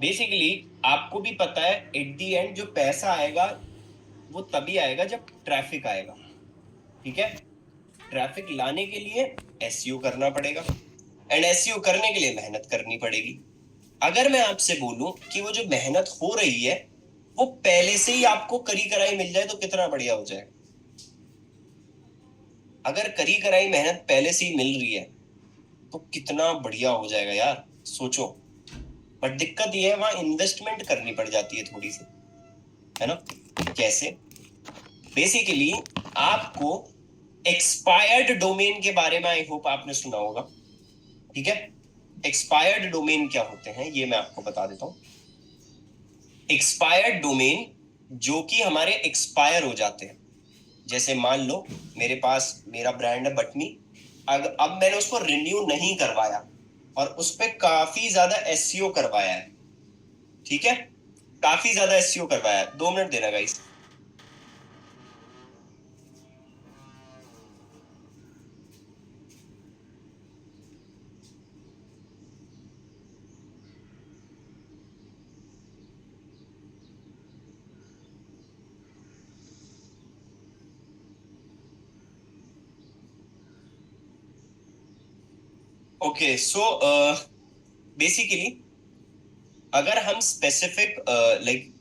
Basically आपको भी पता है एट दी एंड जो पैसा आएगा वो तभी आएगा जब ट्रैफिक आएगा। ठीक है, ट्रैफिक लाने के लिए एसईओ करना पड़ेगा, एंड एसईओ करने के लिए मेहनत करनी पड़ेगी। अगर मैं आपसे बोलूं कि वो जो मेहनत हो रही है वो पहले से ही आपको करी कराई मिल जाए तो कितना बढ़िया हो जाए। अगर करी कराई मेहनत पहले से ही मिल रही है तो कितना बढ़िया हो जाएगा यार, सोचो। बट दिक्कत ये है वहां इन्वेस्टमेंट करनी पड़ जाती है थोड़ी सी, है ना। कैसे? बेसिकली आपको एक्सपायर्ड डोमेन के बारे में आई होप आपने सुना होगा। ठीक है, एक्सपायर्ड डोमेन क्या होते हैं ये मैं आपको बता देता हूं। एक्सपायर्ड डोमेन जो कि हमारे एक्सपायर हो जाते हैं, जैसे मान लो मेरे पास मेरा ब्रांड है बटनी, अब मैंने उसको रिन्यू नहीं करवाया और उस पर काफी ज्यादा एसईओ करवाया है। ठीक है, काफी ज्यादा एसईओ करवाया है। 2 मिनट देना गाइस। ओके, सो बेसिकली अगर हम स्पेसिफिक लाइक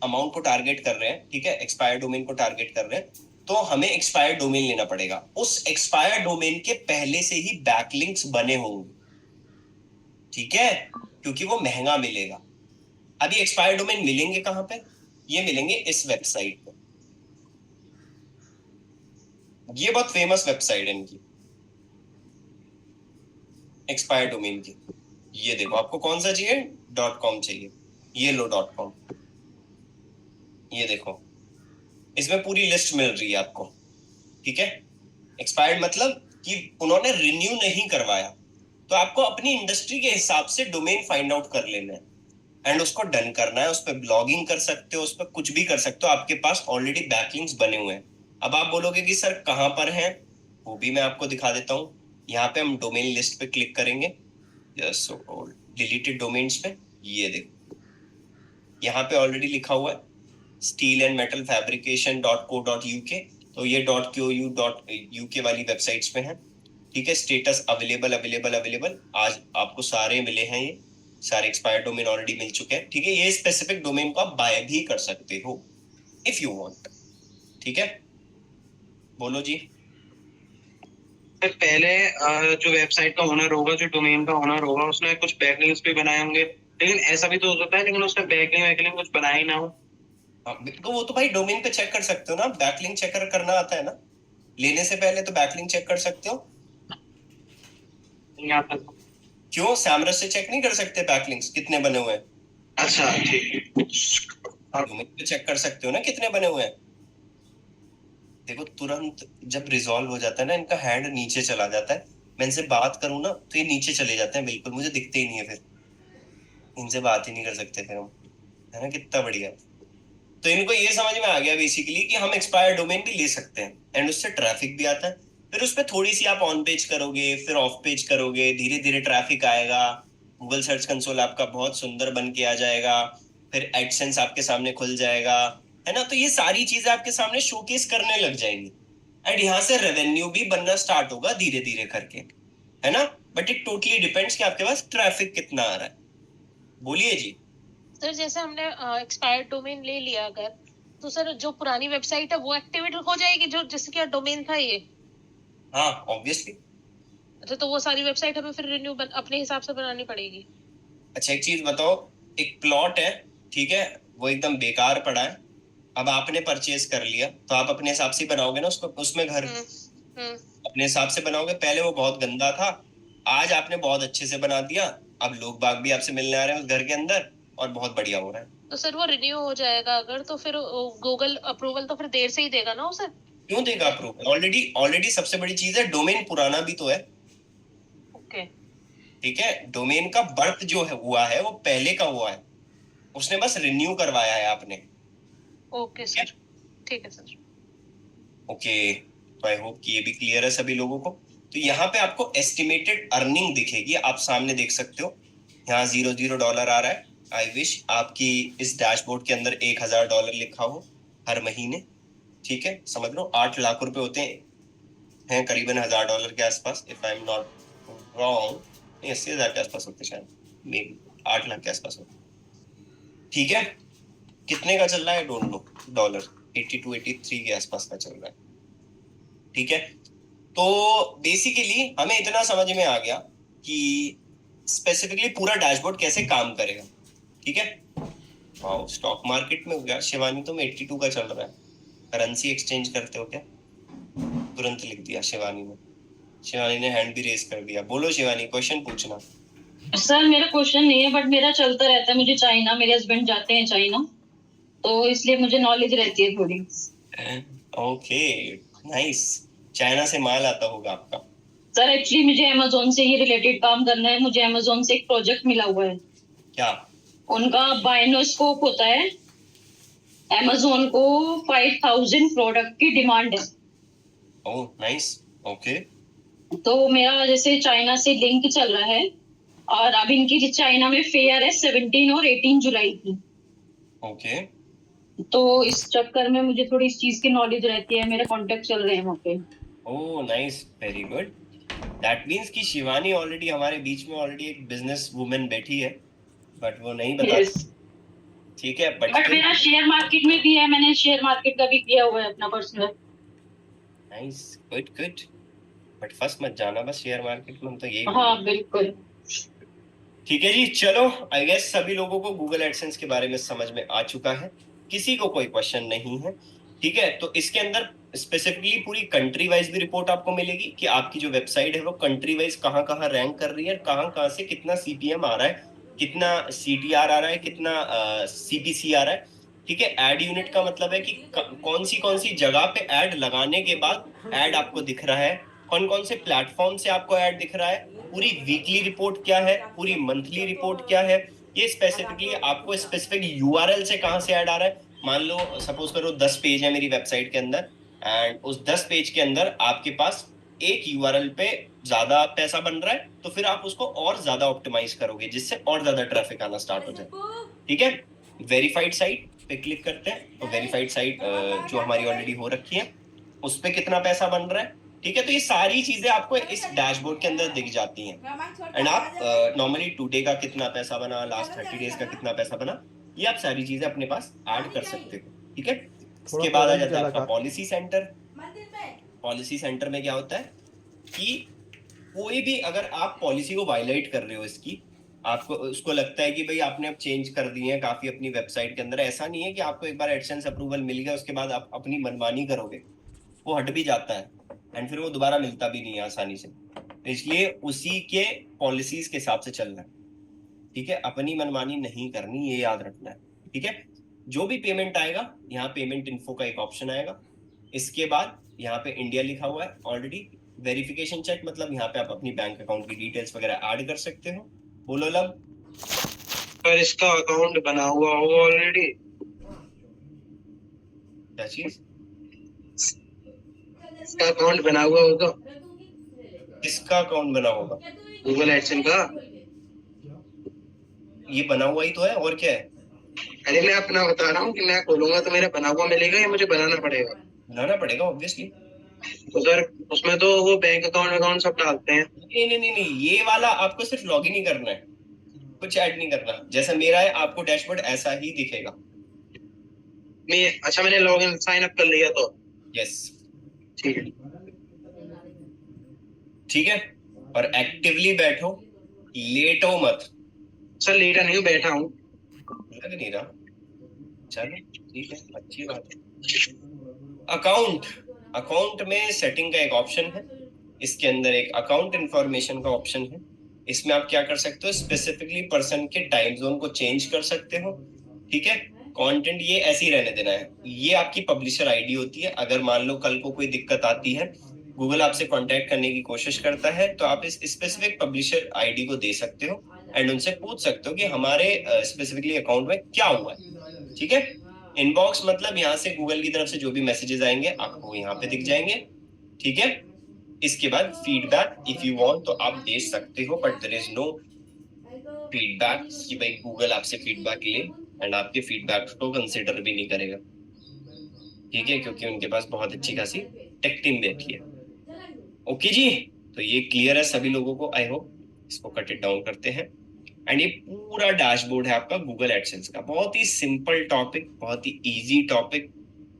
अमाउंट को टारगेट कर रहे हैं, ठीक है, एक्सपायर डोमेन को टारगेट कर रहे हैं, तो हमें एक्सपायर डोमेन लेना पड़ेगा। उस एक्सपायर डोमेन के पहले से ही बैकलिंक्स बने होंगे। ठीक है, क्योंकि वो महंगा मिलेगा। अभी एक्सपायर डोमेन मिलेंगे कहां पे? ये मिलेंगे इस वेबसाइट पे। ये बहुत फेमस वेबसाइट है इनकी, एक्सपायर डोमेन की। ये देखो, आपको कौन सा चाहिए? .com चाहिए, ये लो .com। ये देखो, इसमें पूरी लिस्ट मिल रही है आपको। ठीक है, एक्सपायर्ड मतलब कि उन्होंने रिन्यू नहीं करवाया। तो आपको अपनी इंडस्ट्री के हिसाब से डोमेन फाइंड आउट कर लेना है एंड उसको डन करना है। उस पर ब्लॉगिंग कर सकते हो, उस पर कुछ भी कर सकते हो, आपके पास ऑलरेडी बैकलिंक्स बने हुए हैं। अब आप बोलोगे कि सर कहां पर हैं, वो भी मैं आपको दिखा देता हूँ। यहाँ पे हम डोमेन लिस्ट पे क्लिक करेंगे, डिलीटेड डोमेन्स पे। ये देखो, यहाँ पे ऑलरेडी लिखा हुआ है steel and metal fabrication .co.uk। तो ये .co.uk वाली वेबसाइट्स पे है। ठीक है, स्टेटस अवेलेबल अवेलेबल अवेलेबल, आज आपको सारे मिले हैं। ये सारे एक्सपायर डोमेन ऑलरेडी मिल चुके हैं। ठीक है, ये स्पेसिफिक डोमेन को आप बाय भी कर सकते हो इफ यू वांट। ठीक है, बोलो जी। पहले जो वेबसाइट का ओनर होगा, जो डोमेन का ओनर होगा, उसने कुछ बैकलिंक्स भी बनाए होंगे, लेकिन ऐसा भी तो हो सकता है लेकिन उसने बैकलिंक वैकलिंक कुछ बनाया ही ना हो। तो वो तो भाई डोमेन पे चेक कर सकते हो ना, बैकलिंक चेक करना आता है ना। लेने से पहले तो बैकलिंक चेक कर सकते हो। यहाँ तक। क्यों सैमरस से चेक नहीं कर सकते बैकलिंक्स कितने बने हुए हैं? अच्छा ठीक है। डोमेन पे चेक कर सकते हो ना कितने बने हुए हैं। देखो, तुरंत जब रिजॉल्व हो जाता है ना, इनका हैंड नीचे चला जाता है। मैं इनसे बात करूं ना तो ये नीचे चले जाते हैं, बिल्कुल मुझे दिखते ही नहीं है। फिर इनसे बात ही नहीं कर सकते फिर हम, है ना, कितना बढ़िया। तो इनको ये समझ में आ गया बेसिकली कि हम एक्सपायर डोमेन भी ले सकते हैं एंड उससे ट्रैफिक भी आता है। फिर उस पर थोड़ी सी आप ऑन पेज करोगे, फिर ऑफ पेज करोगे, धीरे धीरे ट्रैफिक आएगा। गूगल सर्च कंसोल आपका बहुत सुंदर बन के आ जाएगा। फिर एडसेंस आपके सामने खुल जाएगा, है ना। तो ये सारी चीजें आपके सामने शोकेस करने लग जाएंगी एंड यहाँ से रेवेन्यू भी बनना स्टार्ट होगा धीरे धीरे करके, है ना। बट इट टोटली डिपेंड्स कि आपके पास ट्रैफिक कितना आ रहा है। बोलिए जी। सर जैसे हमने एक्सपायर्ड डोमेन ले लिया अगर, तो सर जो पुरानी वेबसाइट है वो एक्टिवेट हो जाएगी जो जिसका डोमेन था ये? हाँ, ऑब्वियसली। अच्छा, तो वो सारी वेबसाइट हमें फिर रिन्यू अपने हिसाब से बनानी पड़ेगी? अच्छा, एक चीज बताओ, एक प्लॉट है, ठीक है, वो एकदम बेकार पड़ा है। अब आपने परचेज कर लिया तो आप अपने हिसाब से बनाओगे ना उसको, उसमें घर अपने हिसाब से बनाओगे। पहले वो बहुत गंदा था, आज आपने बहुत अच्छे से बना दिया। अब लोग बाग भी आपसे मिलने आ रहे हैं उस घर के अंदर और बहुत बढ़िया हो रहा है। तो सर वो रिन्यू हो जाएगा अगर, तो फिर गूगल अप्रूवल तो फिर देर से ही देगा ना उसे? क्यों देगा अप्रूवल? ऑलरेडी ऑलरेडी सबसे बड़ी चीज है, डोमेन पुराना भी तो है। ओके। ठीक है, डोमेन का बर्थ जो है हुआ है वो पहले का हुआ है, उसने बस रिन्यू करवाया है आपने। ओके सर, ठीक है सर। ओके, तो आई होप कि ये भी क्लियर है सभी लोगों को। तो यहाँ पे आपको एस्टिमेटेड अर्निंग दिखेगी, आप सामने देख सकते हो। यहाँ $0 आ रहा है। आई विश आपकी इस डैशबोर्ड के अंदर $1,000 लिखा हो हर महीने, ठीक है, समझ लो 8 लाख रुपए होते हैं करीबन $1,000 के आसपास, if I am not wrong, 80,000 के आसपास होते शायद, मे बी 8 लाख के आसपास होते, ठीक है। कितने का चल रहा है डोंट नो, डॉलर 82 83 के आसपास का चल रहा है, ठीक है। तो बेसिकली हमें इतना समझ में आ गया कि स्पेसिफिकली पूरा डैशबोर्ड कैसे काम करेगा, ठीक है। वाओ, स्टॉक मार्केट में हो गया शिवानी, तुम 82 का चल रहा है, करेंसी एक्सचेंज करते हो क्या? तुरंत लिख दिया शिवानी ने। शिवानी ने हैंड भी रेस कर दिया। बोलो शिवानी, क्वेश्चन पूछना। सर मेरा क्वेश्चन नहीं है, बट मेरा चलता रहता है, मुझे चाइना, मेरे हस्बैंड जाते हैं चाइना, तो इसलिए मुझे नॉलेज रहती है थोड़ी। Okay, nice. चाइना से माल आता होगा आपका? सर एक्चुअली मुझे अमेज़न से ही रिलेटेड काम करना है। मुझे अमेज़न से एक प्रोजेक्ट मिला हुआ है। क्या? उनका बायनोस्कोप होता है। अमेज़न को 5000 प्रोडक्ट की डिमांड है। Oh nice, okay. तो मेरा जैसे चाइना से लिंक चल रहा है, और अब इनकी चाइना में फेयर है 17 और 18 जुलाई की। ओके, तो इस चक्कर में मुझे थोड़ी इस चीज की नॉलेज रहती है, मेरे कॉन्टेक्ट चल रहे हैं वहाँ पे। Oh nice, very good. That means कि शिवानी ऑलरेडी हमारे बीच में ऑलरेडी एक बिजनेस वुमेन बैठी है, बट वो नहीं बता, ठीक है। बट मेरा शेयर मार्केट में भी है, मैंने शेयर मार्केट का भी किया हुआ है अपना personal. Nice, good good. But first मत जाना बस शेयर मार्केट में, हम तो यही हाँ बिल्कुल। ठीक है जी। चलो, आई गेस सभी लोगों को गूगल एडसेंस के बारे में समझ में आ चुका है, किसी को कोई क्वेश्चन नहीं है, ठीक है। तो इसके अंदर स्पेसिफिकली पूरी कंट्री वाइज भी रिपोर्ट आपको मिलेगी कि आपकी जो वेबसाइट है वो कंट्री वाइज कहाँ कहाँ रैंक कर रही है, कहाँ से कितना CPM आ रहा है, कितना CTR आ रहा है, कितना CPC आ रहा है, ठीक है। एड यूनिट का मतलब है कि कौन सी जगह पे एड लगाने के बाद एड आपको दिख रहा है, कौन कौन से प्लेटफॉर्म से आपको ऐड दिख रहा है, पूरी वीकली रिपोर्ट क्या है, पूरी मंथली रिपोर्ट क्या है, ये स्पेसिफिकली आपको स्पेसिफिक URL से कहां से ऐड आ रहा है। मान लो सपोज करो 10 पेज है मेरी वेबसाइट के अंदर, एंड उस 10 पेज के अंदर आपके पास एक URL पे ज्यादा पैसा बन रहा है, तो फिर आप उसको और ज्यादा ऑप्टिमाइज करोगे जिससे और ज्यादा ट्रैफिक आना स्टार्ट हो जाए, ठीक है। वेरीफाइड साइट पे क्लिक करते हैं, तो वेरीफाइड साइट जो हमारी ऑलरेडी हो रखी है उस पे कितना पैसा बन रहा है, ठीक है। तो ये सारी चीजें आपको इस डैशबोर्ड के अंदर दिख जाती हैं, एंड आप नॉर्मली टुडे का कितना पैसा बना, लास्ट 30 डेज का कितना पैसा बना, ये आप सारी चीजें अपने पास ऐड कर सकते हो, ठीक है। इसके बाद आ जाता है आपका पॉलिसी सेंटर। पॉलिसी सेंटर में क्या होता है कि कोई भी अगर आप पॉलिसी को वायलेट कर रहे हो, इसकी आपको उसको लगता है कि भाई आपने अब चेंज कर दिए हैं काफी अपनी वेबसाइट के अंदर, ऐसा नहीं है कि आपको एक बार एडसेंस अप्रूवल मिल गया उसके बाद आप अपनी मनमानी करोगे, वो हट भी जाता है एंड फिर वो दोबारा मिलता भी नहीं है आसानी से, तो इसलिए उसी के पॉलिसीज के हिसाब से चलना है, ठीक है। अपनी मनमानी नहीं करनी, ये याद रखना है, ठीक है। जो भी पेमेंट आएगा यहाँ पेमेंट इन्फो का एक ऑप्शन आएगा, इसके बाद यहाँ पे इंडिया लिखा हुआ है ऑलरेडी। वेरिफिकेशन चेक मतलब यहाँ पे आप अपनी बैंक अकाउंट की डिटेल्स वगैरह ऐड कर सकते हो। बोलो लब। पर इसका अकाउंट बना हुआ होगा ऑलरेडी। क्या चीज? इसका अकाउंट बना हुआ होगा। किसका अकाउंट बना होगा? गूगल एडसेंस का। ये बना हुआ ही तो है, और क्या है? अरे मैं अपना बता रहा हूँ कि मैं खोलूंगा तो मेरा बना हुआ मिलेगा या मुझे बनाना पड़ेगा? बनाना पड़ेगा ऑब्वियसली। तो सर उसमें तो वो बैंक अकाउंट सब डालते हैं। नहीं, ये वाला आपको सिर्फ लॉग इन ही करना है, कुछ ऐड नहीं करना। जैसा मेरा है आपको डैशबोर्ड ऐसा ही दिखेगा। अच्छा मैंने लॉग इन साइन अप कर लिया तो? यस, ठीक है। ठीक है। और एक्टिवली बैठो, लेटो मत। सर लेटा नहीं हूँ, बैठा हूँ। लग नहीं रहा, चलो ठीक है, अच्छी बात है। अकाउंट में सेटिंग का एक ऑप्शन है, इसके अंदर एक अकाउंट इंफॉर्मेशन का ऑप्शन है। इसमें आप क्या कर सकते हो, स्पेसिफिकली पर्सन के टाइम जोन को चेंज कर सकते हो, ठीक है। कंटेंट ये ऐसे ही रहने देना है। ये आपकी पब्लिशर आईडी होती है। अगर मान लो कल को कोई दिक्कत आती है, गूगल आपसे कांटेक्ट करने की कोशिश करता है, तो आप इस स्पेसिफिक पब्लिशर आईडी को दे सकते हो एंड उनसे पूछ सकते हो कि हमारे स्पेसिफिकली अकाउंट में क्या हुआ है, ठीक है। इनबॉक्स मतलब यहाँ से गूगल की तरफ से जो भी मैसेजेस आएंगे आपको यहाँ पे दिख जाएंगे, ठीक है। इसके बाद फीडबैक इफ यू वांट तो आप दे सकते हो, but there is no feedback कि भाई गूगल आपसे फीडबैक ले एंड आपके फीडबैक को कंसिडर भी नहीं करेगा, ठीक है, क्योंकि उनके पास बहुत अच्छी खासी टेक टीम बैठी है। ओके जी, तो ये क्लियर है सभी लोगों को, आई होप। इसको कट इट डाउन करते हैं एंड ये पूरा डैशबोर्ड है आपका गूगल एडसेंस का। बहुत ही सिंपल टॉपिक, बहुत ही इजी टॉपिक,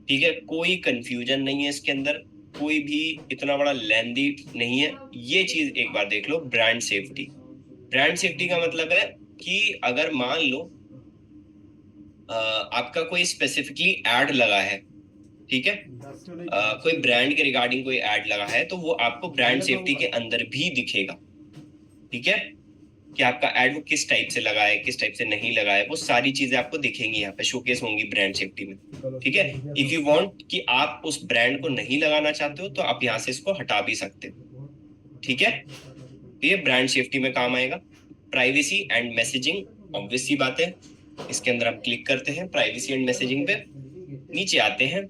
ठीक है, कोई कंफ्यूजन नहीं है इसके अंदर, कोई भी इतना बड़ा लेंदी नहीं है। ये चीज एक बार देख लो, ब्रांड सेफ्टी। ब्रांड सेफ्टी का मतलब है कि अगर मान लो आपका कोई स्पेसिफिकली एड लगा है, ठीक है, कोई ब्रांड के रिगार्डिंग कोई एड लगा है, तो वो आपको ब्रांड सेफ्टी के अंदर भी दिखेगा, ठीक है, कि आपका एड वो किस टाइप से लगा है, किस टाइप से नहीं लगा है, वो सारी चीजें आपको दिखेंगी, यहाँ पे शोकेस होंगी ब्रांड सेफ्टी में, ठीक है। इफ यू वांट कि आप उस ब्रांड को नहीं लगाना चाहते हो तो आप यहाँ से इसको हटा भी सकते हो, ठीक है। तो ये ब्रांड सेफ्टी में काम आएगा। प्राइवेसी एंड मैसेजिंग, ऑब्वियस सी बात है, इसके अंदर हम क्लिक करते हैं प्राइवेसी एंड मैसेजिंग पे, नीचे आते हैं,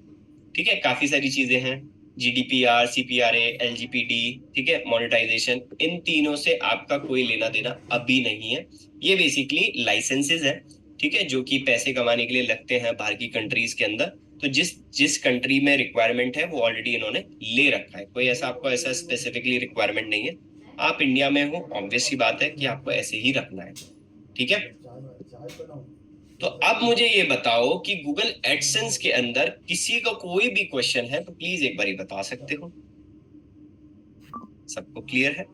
ठीक है, काफी सारी चीजें हैं, GDPR, CPRA, LGPD, ठीक है, मोनेटाइजेशन, इन तीनों से आपका कोई लेना देना अभी नहीं है। ये बेसिकली लाइसेंसेस है, ठीक है, जो कि पैसे कमाने के लिए लगते हैं बाहर की कंट्रीज के अंदर। तो जिस कंट्री में रिक्वायरमेंट है वो ऑलरेडी इन्होंने ले रखा है, कोई ऐसा आपको ऐसा स्पेसिफिकली रिक्वायरमेंट नहीं है। आप इंडिया में हो, ऑब्वियस सी बात है कि आपको ऐसे ही रखना है, ठीक है। तो अब मुझे ये बताओ कि गूगल एडसेंस के अंदर किसी का कोई भी क्वेश्चन है तो प्लीज एक बार बता सकते हो। सबको क्लियर है?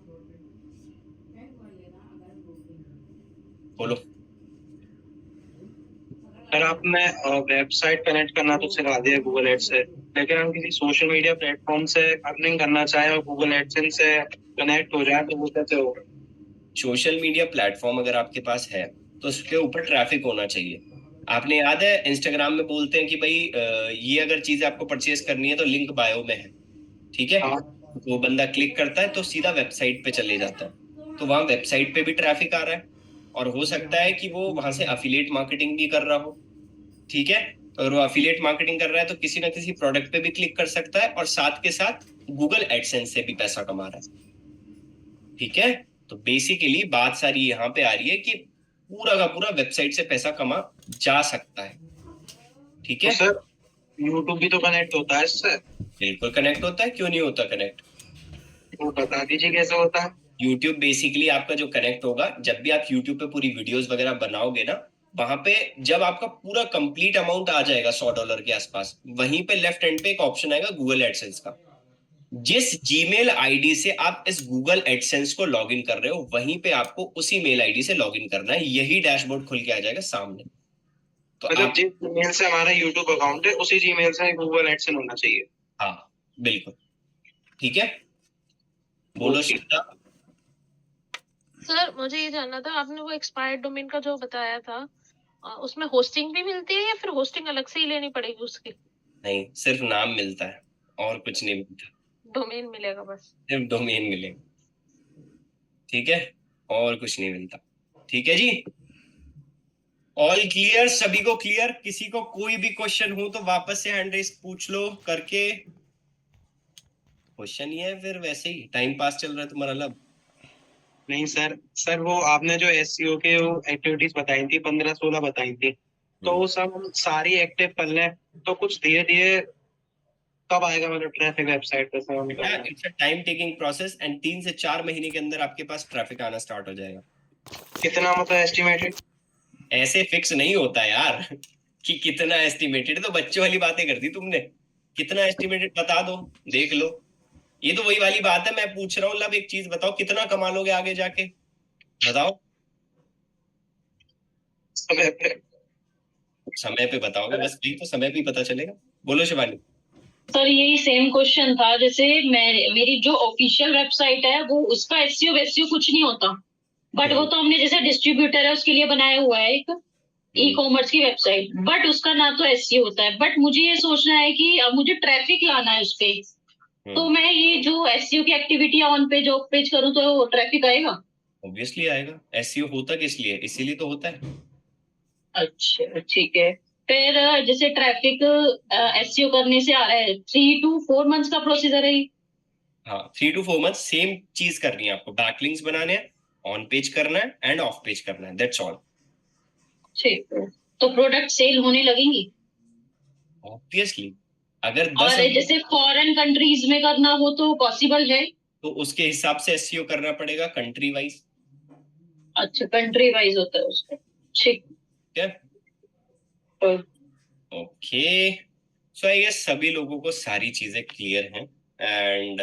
बोलो। सर आपने वेबसाइट कनेक्ट करना तो सिखा दिया गूगल एड से, लेकिन हम किसी सोशल मीडिया प्लेटफॉर्म से अर्निंग करना चाहे और गूगल एडसेंस से कनेक्ट हो जाए तो वो कैसे होगा? सोशल मीडिया प्लेटफॉर्म अगर आपके पास है तो उसके ऊपर ट्रैफिक होना चाहिए। आपने याद है इंस्टाग्राम में बोलते हैं कि भाई ये अगर चीज आपको परचेज करनी है तो लिंक बायो में है, ठीक है। हाँ। वो बंदा क्लिक करता है तो सीधा वेबसाइट पे चले जाता है, तो वहां वेबसाइट पे भी ट्रैफिक आ रहा है, और हो सकता है कि वो वहां से अफिलिएट मार्केटिंग भी कर रहा हो, ठीक है। अगर वो अफिलिएट मार्केटिंग कर रहा है तो किसी ना किसी प्रोडक्ट पे भी क्लिक कर सकता है, और साथ के साथ गूगल एडसेंस से भी पैसा कमा रहा है, ठीक है। तो बेसिकली बात सारी यहाँ पे आ रही है कि पूरा का पूरा वेबसाइट से पैसा कमा जा सकता है, ठीक है। तो सर यूट्यूब भी तो कनेक्ट होता है इससे? बिल्कुल कनेक्ट होता है, क्यों नहीं होता कनेक्ट। वो बता दीजिए कैसे होता है। यूट्यूब बेसिकली आपका जो कनेक्ट होगा, जब भी आप यूट्यूब पे पूरी वीडियोस वगैरह बनाओगे ना, वहां पे जब आपका पूरा कंप्लीट अमाउंट आ जाएगा $100 के आसपास, वहीं पे लेफ्ट हैंड पे एक ऑप्शन आएगा गूगल एडसेंस का। जिस जीमेल आईडी से आप इस गूगल एडसेंस को लॉगिन कर रहे हो, वहीं पे आपको उसी मेल आईडी से लॉगिन करना है, यही डैशबोर्ड खुल के आ जाएगा सामने। तो मतलब आप, जिस जीमेल से हमारा यूट्यूब अकाउंट है उसी जीमेल से गूगल एडसेंस होना चाहिए? हाँ बिल्कुल, ठीक है। बोलो श्वेता। सर मुझे ये जानना था, आपने वो एक्सपायर्ड डोमेन का जो बताया था, उसमें होस्टिंग भी मिलती है या फिर होस्टिंग अलग से ही लेनी पड़ेगी उसकी? नहीं, सिर्फ नाम मिलता है और कुछ नहीं मिलता, डोमेन मिलेगा बस? सिर्फ डोमेन मिलेगा, ठीक है, और कुछ नहीं मिलता, ठीक है जी। ऑल क्लियर, सभी को क्लियर? किसी को कोई भी क्वेश्चन हो तो वापस से हैंड रेस पूछ लो करके। क्वेश्चन ही है फिर वैसे ही टाइम पास चल रहा है तुम्हारा लब। नहीं सर वो आपने जो एसईओ के वो एक्टिविटीज बताई थी 15-16 बताई थी, तो वो सब हम सारी एक्टिव कर लें तो कुछ धीरे धीरे कब आएगा मतलब ट्रैफिक वेबसाइट पे sir? It's a time taking process and 3 से 4 महीने के अंदर आपके पास ट्रैफिक आना स्टार्ट हो जाएगा। कितना मतलब एस्टिमेटेड? ऐसे फिक्स नहीं होता यार कि कितना एस्टिमेटेड, तो बच्चों वाली बातें कर दी तुमने। कितना एस्टिमेटेड बता दो, देख लो। ये तो वही वाली बात है, मैं पूछ रहा हूँ लब एक चीज बताओ, कितना कमा लोगे आगे जाके, बताओ। समय पे बताओगे, बस यही तो, समय पे ही पता चलेगा। बोलो शिवानी। सर यही सेम क्वेश्चन था, जैसे मेरी जो ऑफिशियल वेबसाइट है वो उसका एसईओ वेसईओ कुछ नहीं होता, बट वो तो हमने जैसे डिस्ट्रीब्यूटर है उसके लिए बनाया हुआ है एक ई कॉमर्स की वेबसाइट, बट उसका ना तो एसईओ होता है। बट मुझे ये सोचना है कि अब मुझे ट्रैफिक लाना है उस पे, तो मैं ये जो एसईओ की activity on page of page करूँ तो ट्रैफिक आएगा? ऑब्वियसली आएगा, एसईओ होता किस लिए, इसीलिए तो होता है। अच्छा ठीक है। फिर जैसे ट्रैफिक एसईओ करने से आ रहा है, 3 to 4 मंथ्स का प्रोसीजर है ये? हाँ 3 to 4 मंथ सेम चीज करनी है आपको, बैकलिंक्स बनाने हैं ऑन पेज करना है एंड ऑफ पेज करना है, दैट्स ऑल। ठीक है, तो प्रोडक्ट सेल होने लगेंगी। ऑब्वियसली अगर और 10 जैसे फॉरेन कंट्रीज में करना हो तो पॉसिबल है। तो उसके हिसाब से एसईओ करना पड़ेगा कंट्री वाइज। अच्छा, कंट्री वाइज होता है उसका। ठीक है है। ओके, सो आई गेस सभी लोगों को सारी चीजें क्लियर हैं। एंड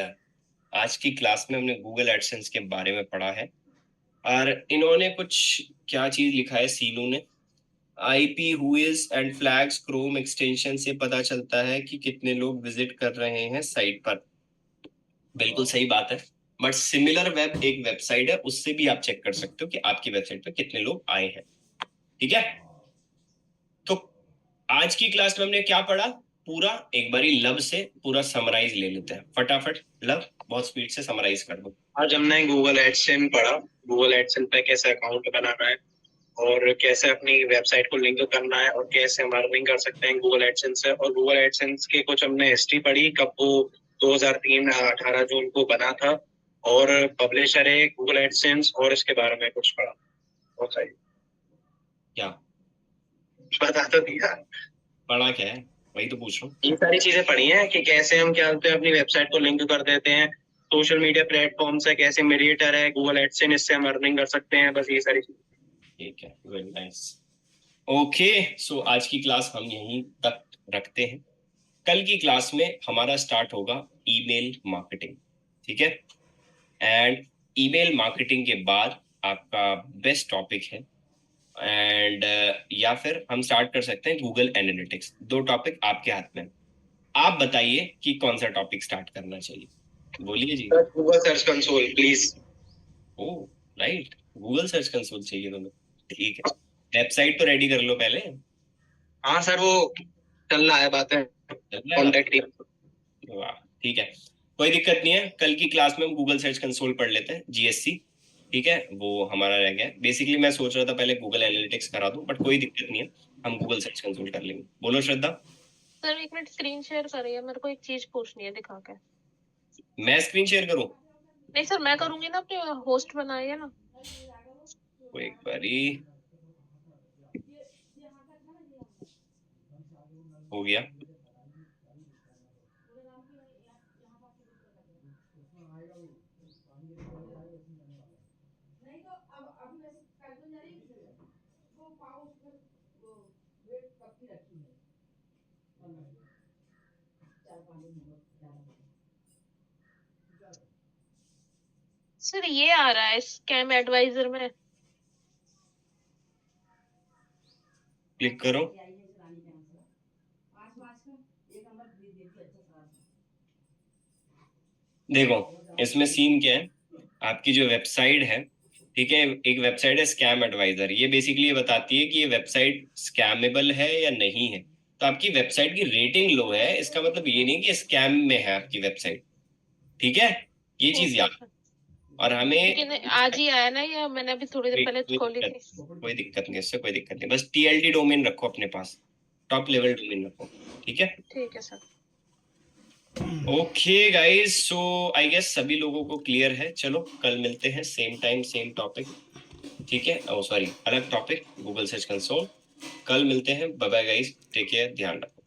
आज की क्लास में हमने गूगल एडसेंस के बारे में पढ़ा है, और इन्होंने कुछ क्या चीज लिखा है सीनू ने, IP हुइज and flags Chrome extension से पता चलता है कि कितने लोग विजिट कर रहे हैं साइट पर। बिल्कुल सही बात है, बट सिमिलर वेब एक वेबसाइट है, उससे भी आप चेक कर सकते हो कि आपकी वेबसाइट पर कितने लोग आए हैं। ठीक है, तो आज की क्लास में हमने क्या पढ़ा, पूरा एक बारी लब से पूरा समराइज ले लेते हैं फटाफट। लब बहुत स्पीड से समराइज कर दो। आज हमने गूगल एडसेंस पढ़ा, गूगल एडसेंस पे कैसे अकाउंट बनाना है और कैसे अपनी वेबसाइट को लिंक करना है और कैसे हम अर्निंग कर सकते हैं गूगल एडसेंस से। और गूगल एडसेंस के कुछ हमने हिस्ट्री पढ़ी, कब वो 2003 18 जून को बना था, और पब्लिशर है गूगल एडसेंस, और इसके बारे में कुछ पढ़ा। बहुत सही, क्या बता तो दिया। पढ़ा क्या है, वही तो पूछ रहा हूँ। ये सारी चीजें पढ़ी हैं कि कैसे हम क्या होते हैं अपनी वेबसाइट को लिंक कर देते हैं, सोशल मीडिया प्लेटफॉर्म से कैसे मीडिएटर है गूगल एडसेंस, इससे हम अर्निंग कर सकते हैं। बस ये सारी चीजें। ठीक है, वेरी नाइस। ओके, सो आज की क्लास हम यहीं तक रखते हैं। कल की क्लास में हमारा स्टार्ट होगा ईमेल मार्केटिंग। ठीक है, एंड ईमेल मार्केटिंग के बाद आपका बेस्ट टॉपिक है, एंड या फिर हम स्टार्ट कर सकते हैं गूगल एनालिटिक्स। दो टॉपिक आपके हाथ में, आप बताइए कि कौन सा टॉपिक स्टार्ट करना चाहिए, बोलिए जी। Google search console please. Oh right, Google search console चाहिए तुम्हें, ठीक है। वेबसाइट तो रेडी कर लो पहले। हाँ सर, वो चल रहा है बातें, चल रहा है कॉन्टेक्ट टीम। बात? वाह, ठीक है, कोई दिक्कत नहीं है। कल की क्लास में हम गूगल सर्च कंसोल पढ़ लेते हैं, जीएससी। ठीक है, वो हमारा रह गया। बेसिकली मैं सोच रहा था पहले गूगल एनालिटिक्स करा दूं, बट कोई दिक्कत नहीं है, हम गूगल सर्च कंसोल कर लेंगे। बोलो श्रद्धा। सर एक मिनट स्क्रीन शेयर करिए, मेरे को एक चीज पूछनी है दिखा के। मैं स्क्रीन शेयर करूं? नहीं सर, मैं करूंगी ना, अपने होस्ट बनाइए ना। वो एक बारी हो गया। सर ये आ रहा है स्कैम एडवाइजर में। क्लिक करो। देखो इसमें सीन क्या है, आपकी जो वेबसाइट है, ठीक है, एक वेबसाइट है स्कैम एडवाइजर। ये बेसिकली ये बताती है कि ये वेबसाइट स्कैमेबल है या नहीं है। तो आपकी वेबसाइट की रेटिंग लो है, इसका मतलब ये नहीं कि स्कैम में है आपकी वेबसाइट। ठीक है, ये चीज ओके याद। सर। और हमें लेकिन आज ही आया ना, ये मैंने अभी थोड़ी देर पहले खोली थी। कोई दिक्कत नहीं, इससे कोई दिक्कत नहीं, बस TLD डोमेन रखो अपने पास, टॉप लेवल डोमेन रखो। ठीक है, ठीक है sir. Okay guys, so I guess सभी लोगों को क्लियर है। चलो कल मिलते हैं, सेम टाइम सेम टॉपिक। ठीक है, ओ सॉरी, अलग टॉपिक, गूगल सर्च कंसोल। कल मिलते हैं, bye bye guys, take care, ध्यान रखो।